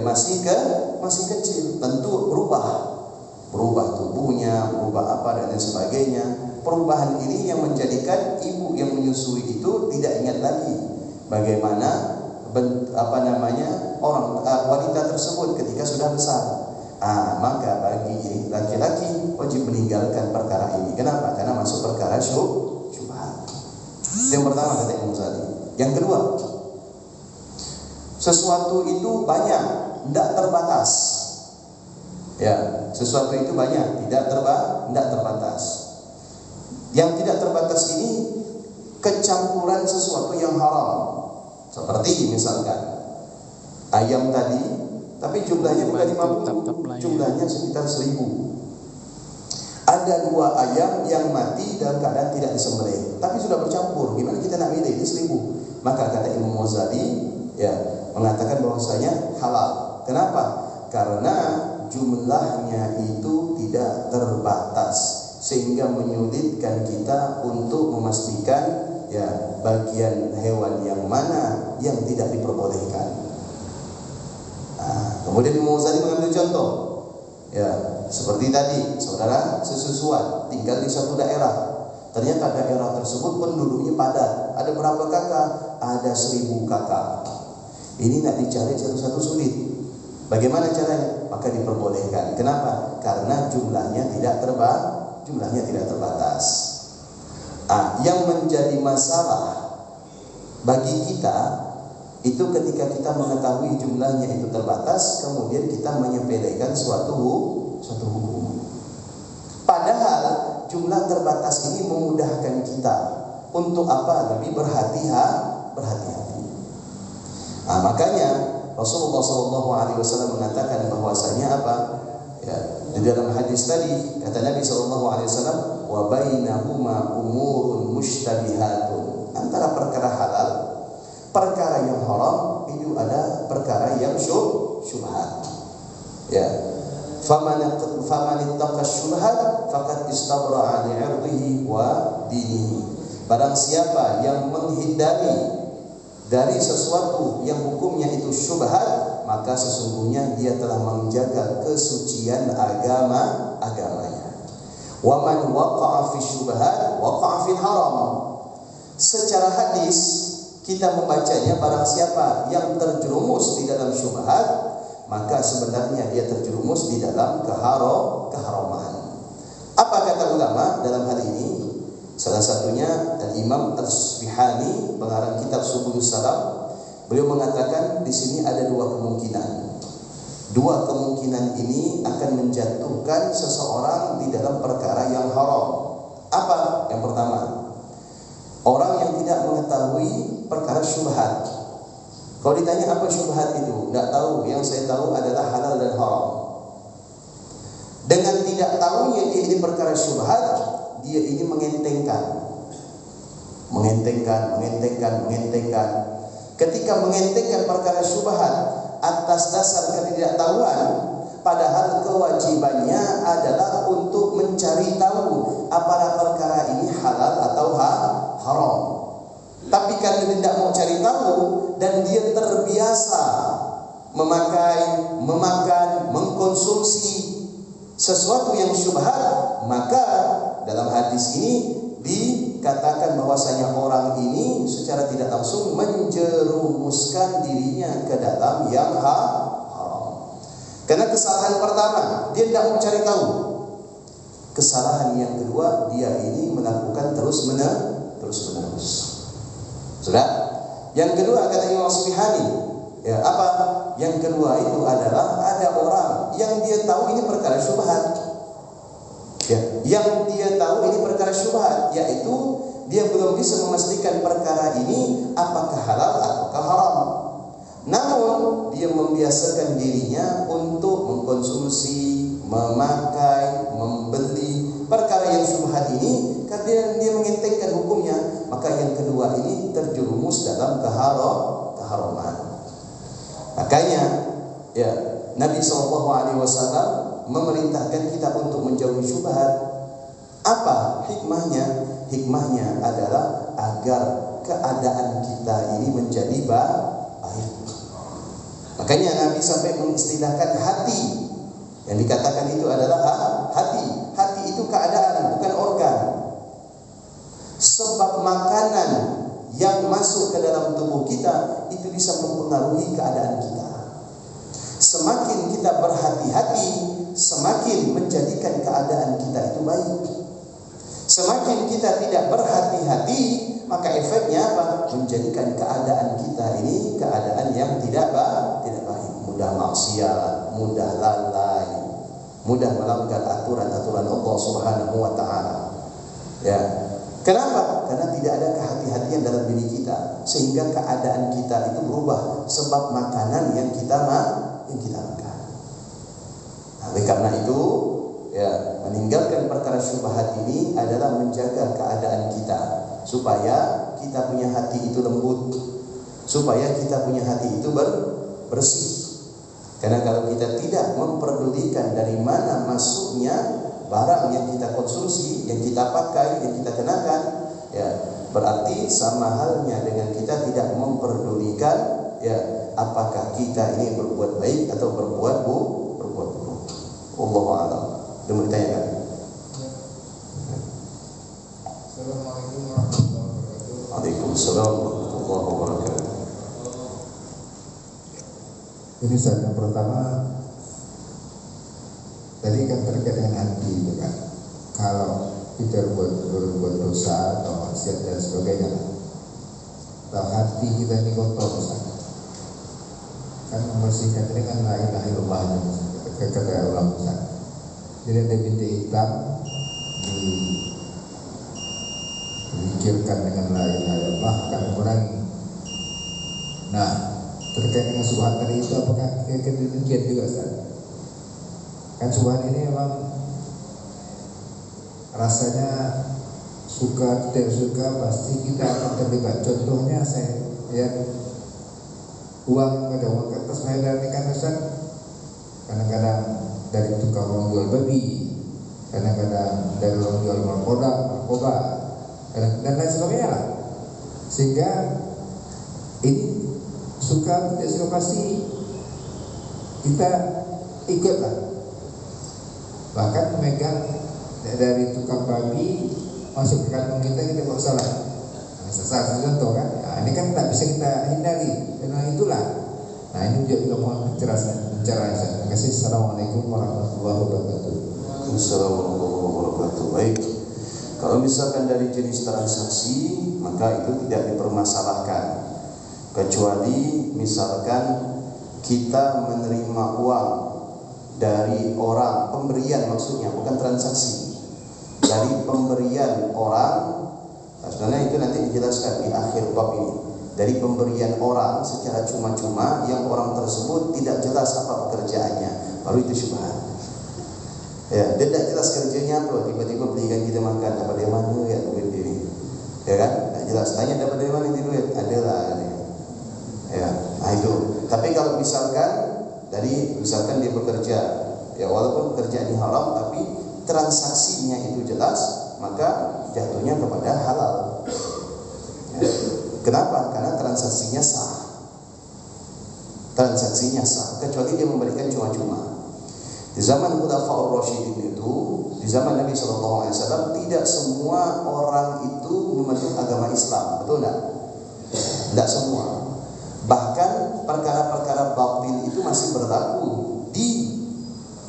masih kecil, tentu berubah tubuhnya, berubah apa dan lain sebagainya. Perubahan ini yang menjadikan ibu yang menyusui itu tidak ingat lagi bagaimana wanita tersebut ketika sudah besar. Maka bagi laki-laki wajib meninggalkan perkara ini. Kenapa? Karena masuk perkara syubhat. Yang pertama kata Imam Ghazali. Yang kedua, sesuatu itu banyak, tidak terbatas. Ya, sesuatu itu banyak, tidak terbatas. Yang tidak terbatas ini kecampuran sesuatu yang haram. Seperti misalkan ayam tadi, tapi jumlahnya bukan 50, jumlahnya sekitar 1000. Ada 2 ayam yang mati dalam keadaan tidak disembelih, tapi sudah bercampur. Gimana kita nak milih? Ini 1000. Maka kata Imam Ghazali, ya, mengatakan bahwasanya halal. Kenapa? Karena jumlahnya itu tidak terbatas, sehingga menyulitkan kita untuk memastikan, ya, bagian hewan yang mana yang tidak diperbolehkan. Kemudian Imam Ghazali mengambil contoh, ya, seperti tadi saudara sesusuan tinggal di satu daerah. Ternyata daerah tersebut penduduknya padat. Ada berapa kakak? Ada 1000 kakak. Ini nak dicari satu-satu sulit. Bagaimana caranya? Maka diperbolehkan. Kenapa? Karena jumlahnya tidak terbatas. Yang menjadi masalah bagi kita itu ketika kita mengetahui jumlahnya itu terbatas, kemudian kita menyepelekan suatu hukum. Padahal jumlah terbatas ini memudahkan kita untuk apa? Lebih berhati-hati. Makanya Rasulullah SAW mengatakan bahwasanya apa? Ya, di dalam hadis tadi kata Nabi SAW, wa bainahuma umurun mushtabihatun. Antara perkara halal, perkara yang haram itu ada perkara yang syubhat. Ya. faman ittaqa syubhat faqad istabra'a li'irdihi wa dinihi. Barang siapa yang menghindari dari sesuatu yang hukumnya itu syubhat, maka sesungguhnya dia telah menjaga kesucian agamanya. Wa man waqa'a fi syubhat waqa'a fil haram. Secara hadis kita membacanya, barang siapa yang terjerumus di dalam syubhat, maka sebenarnya dia terjerumus di dalam keharaman. Apa kata ulama dalam hal ini? Salah satunya Al-Imam Al-Subhani, pengarang kitab Subulus Salam. Beliau mengatakan di sini ada dua kemungkinan. Dua kemungkinan ini akan menjatuhkan seseorang di dalam perkara yang haram. Apa? Yang pertama, orang yang tidak mengetahui perkara syubhat. Kalau ditanya apa syubhat itu, tidak tahu. Yang saya tahu adalah halal dan haram. Dengan tidak tahunya dia ini perkara syubhat, dia ini mengentengkan. Ketika mengentengkan perkara syubhat atas dasar ketidaktahuan, padahal kewajibannya adalah untuk mencari tahu apakah perkara ini halal atau haram. Tapi karena dia tidak mau cari tahu dan dia terbiasa memakai, memakan, mengkonsumsi sesuatu yang syubhat, maka dalam hadis ini dikatakan bahwasanya orang ini secara tidak langsung menjerumuskan dirinya ke dalam yang haram. Karena kesalahan pertama, dia tidak mau cari tahu. Kesalahan yang kedua, dia ini melakukan terus-menerus. Sudah? Yang kedua kata Imam Subhani, ya apa? Yang kedua itu adalah ada orang yang dia tahu ini perkara syubhat. Ya, yang dia tahu ini perkara syubhat, yaitu dia belum bisa memastikan perkara ini apakah halal ataukah haram. Namun dia membiasakan dirinya untuk mengkonsumsi, memakai, membeli perkara yang syubhat ini karena dia mengentengkan hukumnya. Maka yang kedua ini terjerumus dalam keharaman. Makanya ya Nabi SAW memerintahkan kita untuk menjauhi syubhat. Apa hikmahnya? Hikmahnya adalah agar keadaan kita ini menjadi baik. Makanya Nabi sampai mengistilahkan hati. Yang dikatakan itu adalah hati. Hati itu keadaan, bukan organ. Sebab makanan yang masuk ke dalam tubuh kita itu bisa mempengaruhi keadaan kita. Semakin kita berhati-hati, semakin menjadikan keadaan kita itu baik. Semakin kita tidak berhati-hati, maka efeknya apa? Menjadikan keadaan kita ini keadaan yang tidak baik. Mudah maksiat, mudah lalai, mudah melanggar aturan-aturan Allah Subhanahu wa taala. Ya. Kenapa? Karena tidak ada kehati-hatian dalam diri kita, sehingga keadaan kita itu berubah sebab makanan yang kita makan. Oleh karena itu, ya, meninggalkan perkara syubhat ini adalah menjaga keadaan kita supaya kita punya hati itu lembut, supaya kita punya hati itu bersih. Karena kalau kita tidak memperdulikan dari mana masuknya barang yang kita konsumsi, yang kita pakai, yang kita kenakan, ya, berarti sama halnya dengan kita tidak memperdulikan, ya, apakah kita ini berbuat baik atau berbuat buruk. Wallahu a'lam. Demi ditanyakan. Assalamualaikum warahmatullahi wabarakatuh. Waalaikumsalam warahmatullahi wabarakatuh. Ini saat yang pertama, tadi kan terkait dengan hati itu kan. Kalau kita berbuat dosa atau maksiat dan sebagainya, kalau hati kita ini kotor, kan membersihkan dengan la ilaha illallah, kata ulama besar. Jadi ada bintik hitam dipikirkan dengan la ilaha illallah akan mengurangi. Nah, terkait dengan subhan tadi itu apakah kita demikian juga Ustaz? Kan subhan ini memang rasanya suka tidak suka pasti kita akan terlibat. Contohnya saya lihat ada uang kertas bayar ini kan Ustaz, kadang-kadang dari tukang orang jual babi, kadang-kadang dari orang jual narkoba, dan lain sebagainya lah. Sehingga ini suka tidak suka pasti kita ikutlah. Bahkan memegang dari tukang babi masuk ke kantong kita kok salah. Salah contoh kan. Nah, ini kan tak bisa kita hindari. Karena itulah. Nah, ini juga mohon pencerahan. Terima kasih. Assalamualaikum warahmatullahi wabarakatuh. Assalamualaikum warahmatullahi wabarakatuh. Baik. Kalau misalkan dari jenis transaksi, maka itu tidak dipermasalahkan. Kecuali misalkan kita menerima uang dari orang, pemberian maksudnya, bukan transaksi. Dari pemberian orang, sebenarnya itu nanti dijelaskan di akhir bab ini. Dari pemberian orang secara cuma-cuma yang orang tersebut tidak jelas apa pekerjaannya, baru itu syubhat. Ya, dia tidak jelas kerjanya apa, tiba-tiba belikan kita makan, dapat dari mana ya duit ini, ya kan? Tidak jelas. Tanya dapat dari mana itu duit, adalah ini. Ya, nah itu. Tapi kalau misalkan dia bekerja, ya walaupun pekerjaannya haram, tapi transaksinya itu jelas, maka jatuhnya kepada halal. Ya. Kenapa? Karena transaksinya sah. Transaksinya sah, kecuali dia memberikan cuma-cuma. Di zaman Khulafaur Rasyidin itu, di zaman Nabi SAW, tidak semua orang itu memeluk agama Islam, betul tidak? Tidak semua. Bahkan perkara-perkara batil itu masih berlaku di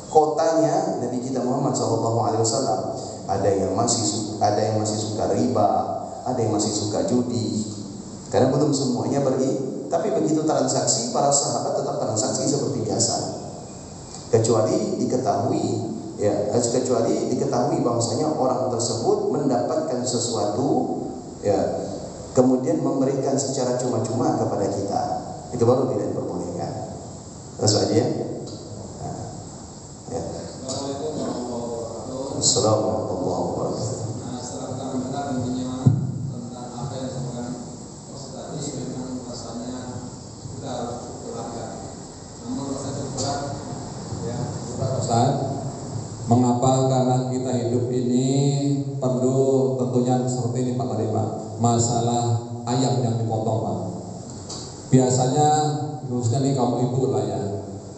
kotanya Nabi kita Muhammad SAW. Ada yang masih suka riba, ada yang masih suka judi. Karena belum semuanya tapi begitu transaksi, para sahabat tetap transaksi seperti biasa. Kecuali diketahui bahwasanya orang tersebut mendapatkan sesuatu, ya, kemudian memberikan secara cuma-cuma kepada kita, itu baru tidak diperbolehkan. Terus aja ya. Assalamualaikum warahmatullahi wabarakatuh. Setelah kita mendengar intinya tentang apa yang disampaikan Ustaz tadi, memang rasanya kita harus beragam. Namun saya coba ya, Ustaz, mengapa? Karena kita hidup ini perlu tentunya seperti ini Pak tadi Pak, masalah ayam yang dipotong Pak. Biasanya khususnya nih kaum ibu lah ya,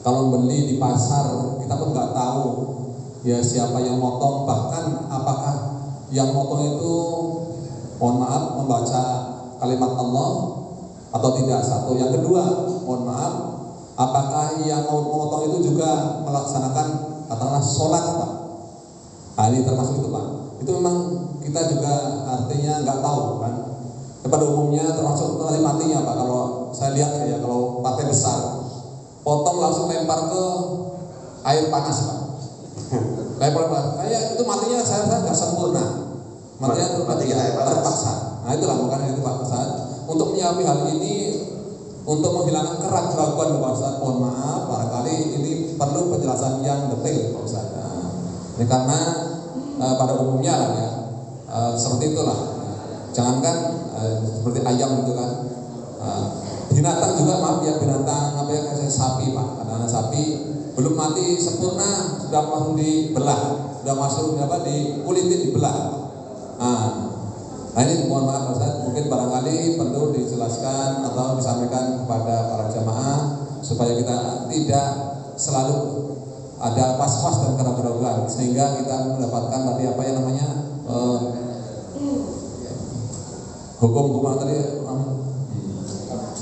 kalau beli di pasar kita pun nggak tahu ya siapa yang motong, bahkan apakah yang motong itu, mohon maaf, membaca kalimat Allah atau tidak, satu. Yang kedua, mohon maaf, apakah yang mau memotong itu juga melaksanakan katakanlah sholat Pak. Nah, ini termasuk itu Pak. Itu memang kita juga artinya nggak tahu kan. Pada umumnya termasuk nanti matinya Pak. Kalau saya lihat ya, kalau partai besar potong langsung lempar ke air panas Pak. Kayak itu matinya saya nggak sempurna. Matinya terpaksa. Nah itulah bukan itu Pak Ustaz. Untuk menyiapkan hal ini, untuk menghilangkan keraguan Pak Ustaz, mohon maaf, barangkali ini perlu penjelasan yang detail Pak Ustaz. Nah, ini karena pada umumnya lah ya, seperti itulah. Jangankan seperti ayam gitu kan. Binatang juga, maaf ya, binatang apa ya, kayak sapi Pak. Karena sapi belum mati sempurna sudah langsung dibelah, sudah masuk dikulitin dibelah. Nah ini mohon maaf Ustaz, mungkin barangkali perlu dijelaskan atau disampaikan kepada para jamaah supaya kita tidak selalu ada was-was dan keraguan, sehingga kita mendapatkan tadi apa yang namanya hukum-hukum tadi.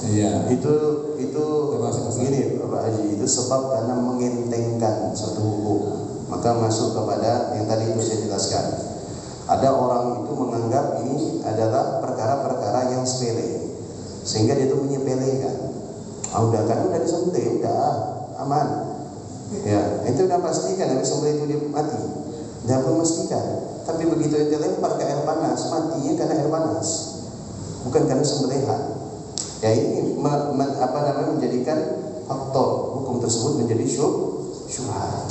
Iya. Itu begini Bapak Haji, itu sebab karena mengentengkan satu hukum, maka masuk kepada yang tadi itu saya jelaskan. Ada orang itu menganggap ini adalah perkara-perkara yang sepele, sehingga dia itu menyepelekan. Udah disembelih, udah aman. Ya, itu udah pastikan habis sembelih itu dia mati. Dia belum pastikan. Tapi begitu itu lempar ke air panas, matinya karena air panas, bukan karena sembelihan. Ya ini menjadikan faktor hukum tersebut menjadi syubhat.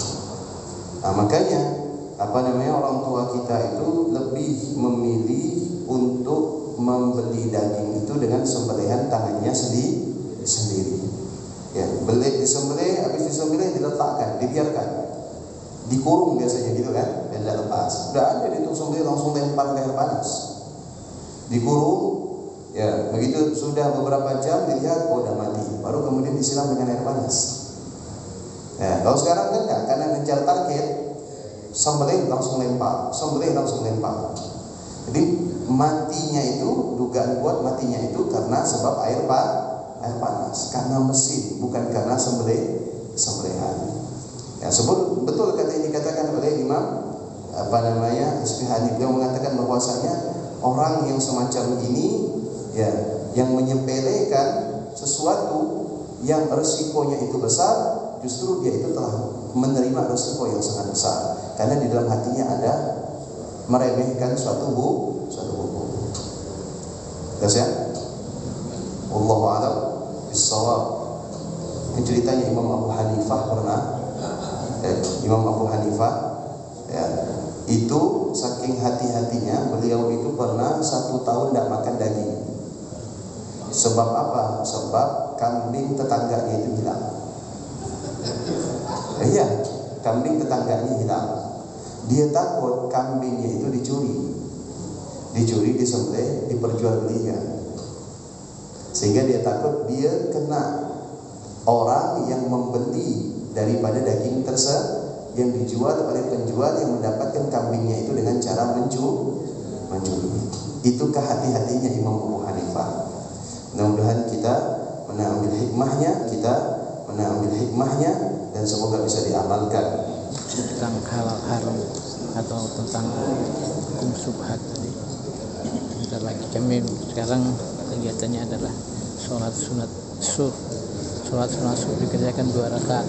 Nah, makanya orang tua kita itu lebih memilih untuk membeli daging itu dengan sembelihan tangannya sendiri. Ya, disembelih, habis disembelih diletakkan, dibiarkan. dikurung biasanya gitu kan, dan tidak lepas. Udah ada ditusuk sembelih langsung lempar ke air panas, dikurung. Ya, begitu sudah beberapa jam dilihat, oh udah mati, baru kemudian disiram dengan air panas. Ya, kalau sekarang kan enggak, karena ngejar target, sembelih langsung lempar, sembelih langsung lempar. Jadi matinya itu, dugaan kuat matinya itu karena sebab air panas, karena mesin, bukan karena sembelihan. Ya, sebut betul kata yang dikatakan oleh Imam Isfihani. Beliau mengatakan bahwasanya orang yang semacam ini, ya, yang menyepelekan sesuatu yang resikonya itu besar, justru dia itu telah menerima resiko yang sangat besar, karena di dalam hatinya ada meremehkan suatu hukum. Jelas ya? Wallahu a'lam bissawab. Ini ceritanya Imam Abu Hanifah pernah. Imam Abu Hanifah, ya, itu saking hati-hatinya beliau itu pernah 1 tahun tidak makan daging. Sebab apa? Sebab kambing tetangganya itu hilang. Iya, kambing tetangganya hilang. Dia takut kambingnya itu dicuri, disembelih, diperjualbelikan. Sehingga dia takut dia kena orang yang membeli daripada daging yang dijual oleh penjual yang mendapatkan kambingnya itu dengan cara mencuri. Itu kehati-hatinya Imam Abu Hanifah. Mudah-mudahan kita mengambil hikmahnya, dan semoga bisa diamalkan. Tentang halal haram atau tentang hukum syubhat tadi. Bentar lagi kami sekarang kegiatannya adalah sholat sunat subuh dikerjakan 2 rakaat.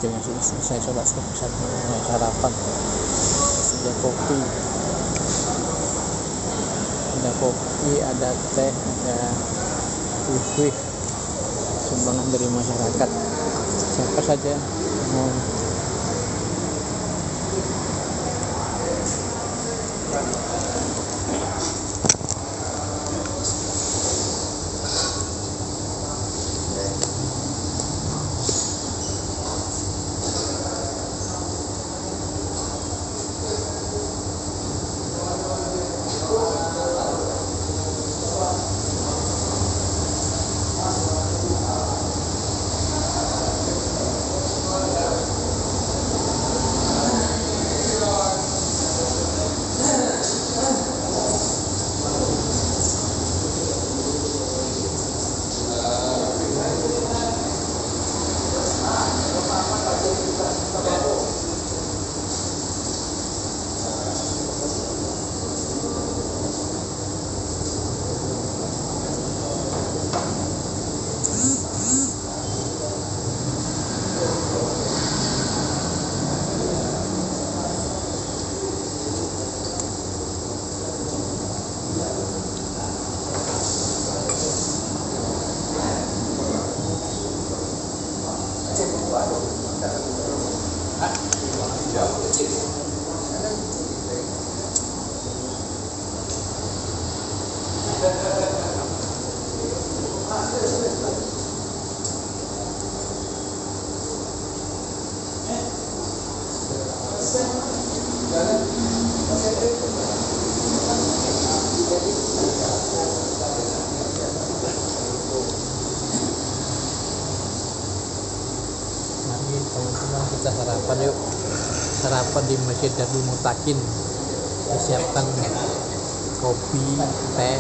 waktunya sudah selesai sholat bisa mulai sarapan. Ada kopi, ada teh, ada kue sumbangan dari masyarakat. Siapa saja mau teman-teman kita sarapan yuk. Sarapan di Masjid Darul Mutakin. Disiapkan kopi, teh,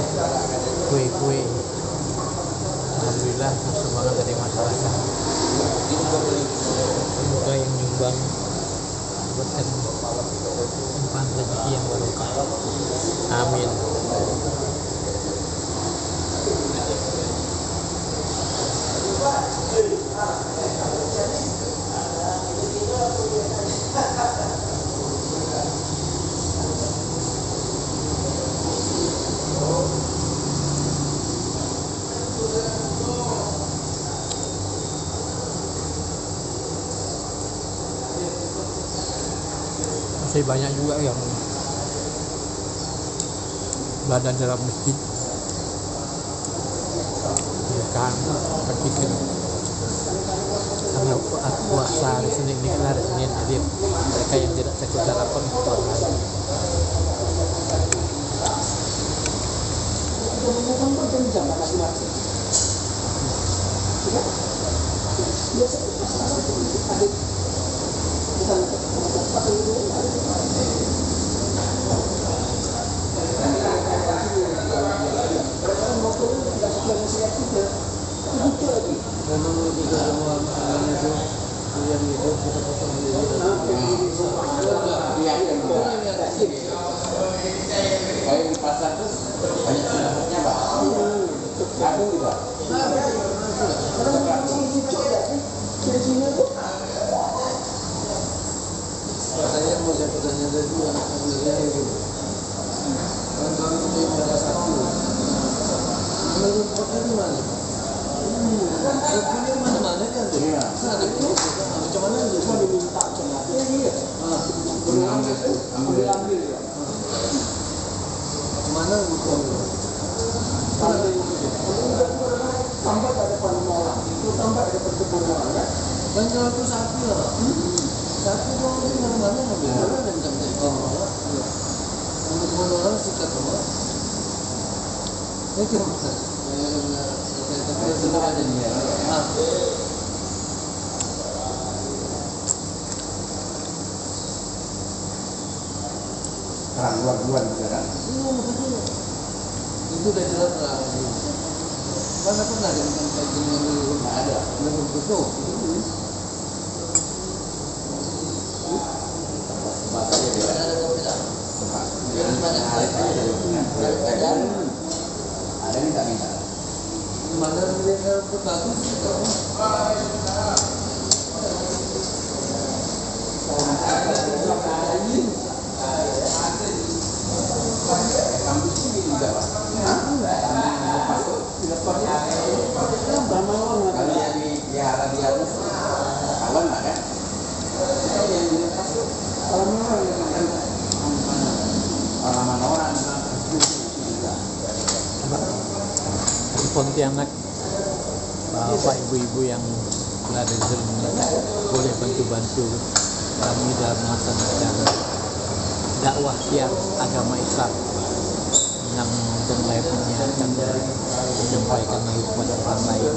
kue-kue. Alhamdulillah sumbangan dari masyarakat. Semoga yang nyumbang buatkan limpahan rezeki yang barokah. Amin. Masih banyak juga yang berada dalam masjid kan pergi karena puasa di sini ini kan hari Senin, jadi mereka yang tidak takut sarapan puasa. Kayak di pasar tuh banyak tempatnya Pak. Ada juga. Katanya mau saya tanya dari dulu sebenarnya itu. Kan kalau itu salah satu. Menurut kota di mana? Sebenarnya mana-mana kan tuh. Iya. Ada macam mana itu? Cuma diminta cuma. Iya. Ambil ya. Mana bukan? Tambah ada panomola, itu tambah ada perkebunan ya. Dan kalau itu sapi lah, sapi kalau di mana-mana ngambil mana dan sampai itu. Untuk orang suka semua. Itu maksud. Tapi sudah ada dia. Luar-luar juga kan? Itu udah jelas lah. Mana pernah dengan kayak gini nggak ada, belum betul. Makanya dia ada tidak. Ada minta. Mana dia bagus? Pontianak, Bapak Ibu-ibu yang berada di sini boleh bantu-bantu kami dalam melaksanakan dakwah tiap agama Islam yang dan lainnya akan menyampaikan kepada orang lain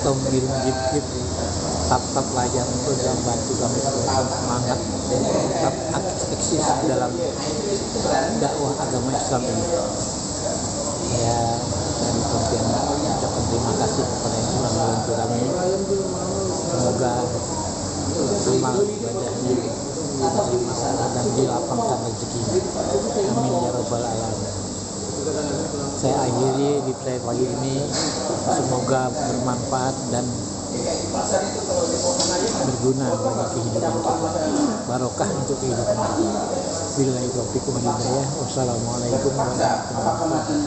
atau mengirim gift tetap pelajar untuk dalam bantu kami supaya semangat dan tetap eksis dalam dakwah agama Islam ini. Saya dari Pontianak ucapkan terima kasih kepada yang telah membantu kami. Semoga amal ibadahnya diterima dan dilapangkan rezekinya. Amin ya rabbal alamin. Saya akhiri di play pagi ini, semoga bermanfaat dan berguna bagi kehidupan kita, barokah untuk kehidupan kita. Billahi taufiq wal hidayah. Wassalamualaikum warahmatullahi wabarakatuh.